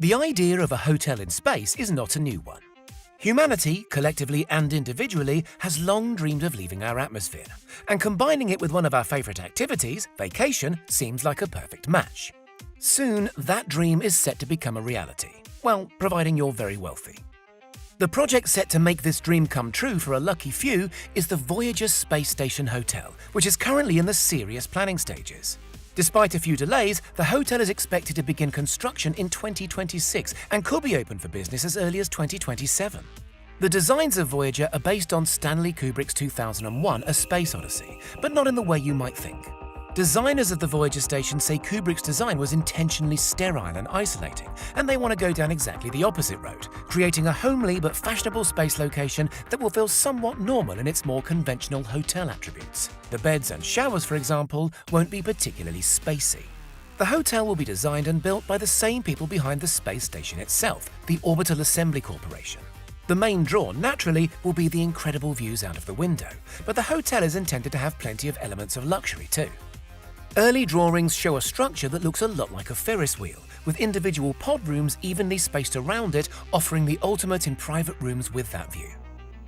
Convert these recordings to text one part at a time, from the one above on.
The idea of a hotel in space is not a new one. Humanity, collectively and individually, has long dreamed of leaving our atmosphere, and combining it with one of our favourite activities, vacation, seems like a perfect match. Soon, that dream is set to become a reality, well, providing you're very wealthy. The project set to make this dream come true for a lucky few is the Voyager Space Station Hotel, which is currently in the serious planning stages. Despite a few delays, the hotel is expected to begin construction in 2026 and could be open for business as early as 2027. The designs of Voyager are based on Stanley Kubrick's 2001: A Space Odyssey, but not in the way you might think. Designers of the Voyager station say Kubrick's design was intentionally sterile and isolating, and they want to go down exactly the opposite road, creating a homely but fashionable space location that will feel somewhat normal in its more conventional hotel attributes. The beds and showers, for example, won't be particularly spacey. The hotel will be designed and built by the same people behind the space station itself, the Orbital Assembly Corporation. The main draw, naturally, will be the incredible views out of the window, but the hotel is intended to have plenty of elements of luxury too. Early drawings show a structure that looks a lot like a Ferris wheel, with individual pod rooms evenly spaced around it, offering the ultimate in private rooms with that view.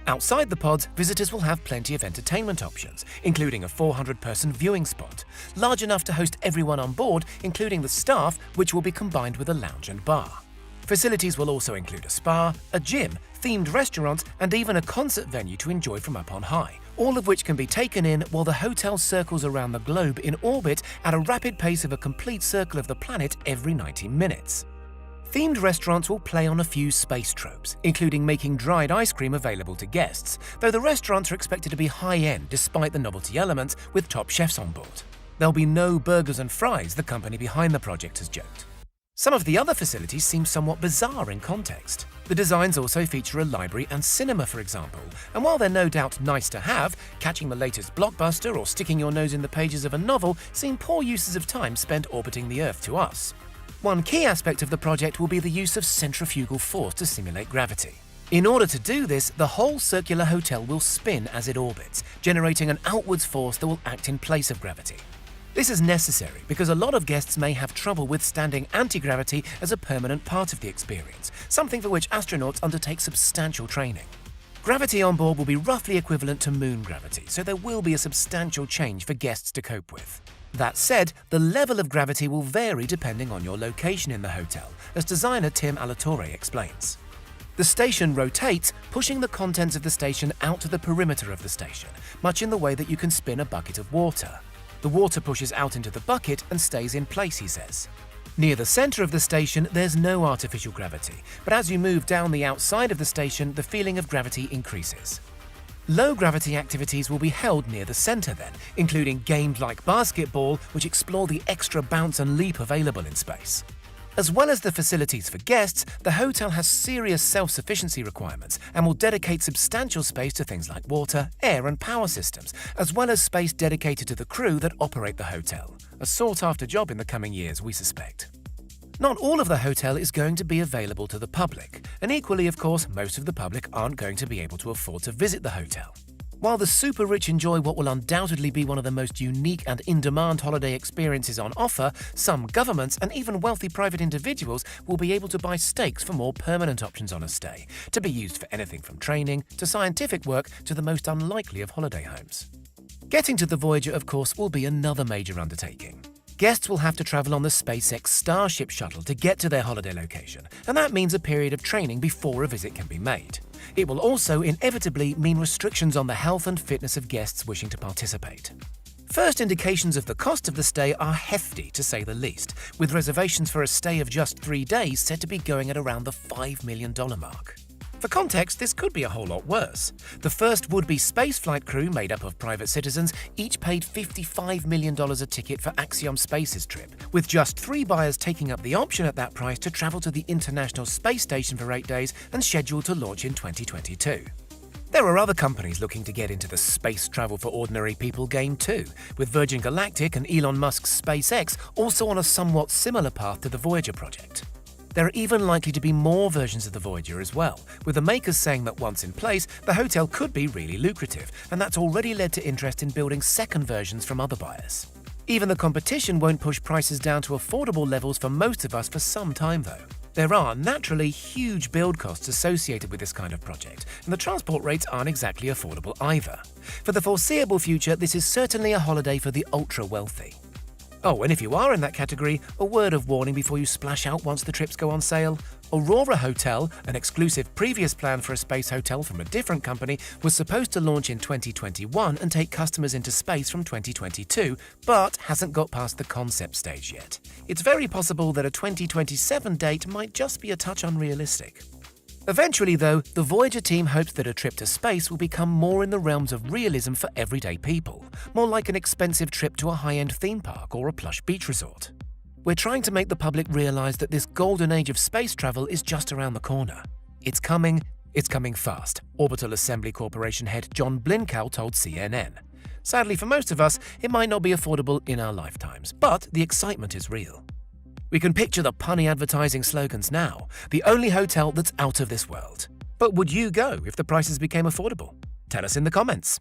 Outside the pods, visitors will have plenty of entertainment options, including a 400-person viewing spot, large enough to host everyone on board, including the staff, which will be combined with a lounge and bar. Facilities will also include a spa, a gym, themed restaurants, and even a concert venue to enjoy from up on high, all of which can be taken in while the hotel circles around the globe in orbit at a rapid pace of a complete circle of the planet every 90 minutes. Themed restaurants will play on a few space tropes, including making dried ice cream available to guests, though the restaurants are expected to be high-end despite the novelty elements, with top chefs on board. There'll be no burgers and fries, the company behind the project has joked. Some of the other facilities seem somewhat bizarre in context. The designs also feature a library and cinema, for example, and while they're no doubt nice to have, catching the latest blockbuster or sticking your nose in the pages of a novel seem poor uses of time spent orbiting the Earth to us. One key aspect of the project will be the use of centrifugal force to simulate gravity. In order to do this, the whole circular hotel will spin as it orbits, generating an outwards force that will act in place of gravity. This is necessary because a lot of guests may have trouble withstanding anti-gravity as a permanent part of the experience, something for which astronauts undertake substantial training. Gravity on board will be roughly equivalent to moon gravity, so there will be a substantial change for guests to cope with. That said, the level of gravity will vary depending on your location in the hotel, as designer Tim Alatorre explains. The station rotates, pushing the contents of the station out to the perimeter of the station, much in the way that you can spin a bucket of water. The water pushes out into the bucket and stays in place, he says. Near the center of the station, there's no artificial gravity, but as you move down the outside of the station, the feeling of gravity increases. Low-gravity activities will be held near the center then, including games like basketball, which explore the extra bounce and leap available in space. As well as the facilities for guests, the hotel has serious self-sufficiency requirements and will dedicate substantial space to things like water, air and power systems, as well as space dedicated to the crew that operate the hotel. A sought-after job in the coming years, we suspect. Not all of the hotel is going to be available to the public, and equally, of course, most of the public aren't going to be able to afford to visit the hotel. While the super-rich enjoy what will undoubtedly be one of the most unique and in-demand holiday experiences on offer, some governments and even wealthy private individuals will be able to buy stakes for more permanent options on a stay, to be used for anything from training to scientific work to the most unlikely of holiday homes. Getting to the Voyager, of course, will be another major undertaking. Guests will have to travel on the SpaceX Starship shuttle to get to their holiday location, and that means a period of training before a visit can be made. It will also inevitably mean restrictions on the health and fitness of guests wishing to participate. First indications of the cost of the stay are hefty, to say the least, with reservations for a stay of just 3 days said to be going at around the $5 million mark. For context, this could be a whole lot worse. The first would-be spaceflight crew, made up of private citizens, each paid $55 million a ticket for Axiom Space's trip, with just 3 buyers taking up the option at that price to travel to the International Space Station for 8 days and scheduled to launch in 2022. There are other companies looking to get into the space travel for ordinary people game too, with Virgin Galactic and Elon Musk's SpaceX also on a somewhat similar path to the Voyager project. There are even likely to be more versions of the Voyager as well, with the makers saying that once in place, the hotel could be really lucrative, and that's already led to interest in building second versions from other buyers. Even the competition won't push prices down to affordable levels for most of us for some time though. There are naturally huge build costs associated with this kind of project, and the transport rates aren't exactly affordable either. For the foreseeable future, this is certainly a holiday for the ultra-wealthy. Oh, and if you are in that category, a word of warning before you splash out once the trips go on sale. Aurora Hotel, an exclusive previous plan for a space hotel from a different company, was supposed to launch in 2021 and take customers into space from 2022, but hasn't got past the concept stage yet. It's very possible that a 2027 date might just be a touch unrealistic. Eventually, though, the Voyager team hopes that a trip to space will become more in the realms of realism for everyday people, more like an expensive trip to a high-end theme park or a plush beach resort. We're trying to make the public realize that this golden age of space travel is just around the corner. It's coming fast, Orbital Assembly Corporation head John Blinkow told CNN. Sadly for most of us, it might not be affordable in our lifetimes, but the excitement is real. We can picture the punny advertising slogans now, the only hotel that's out of this world. But would you go if the prices became affordable? Tell us in the comments.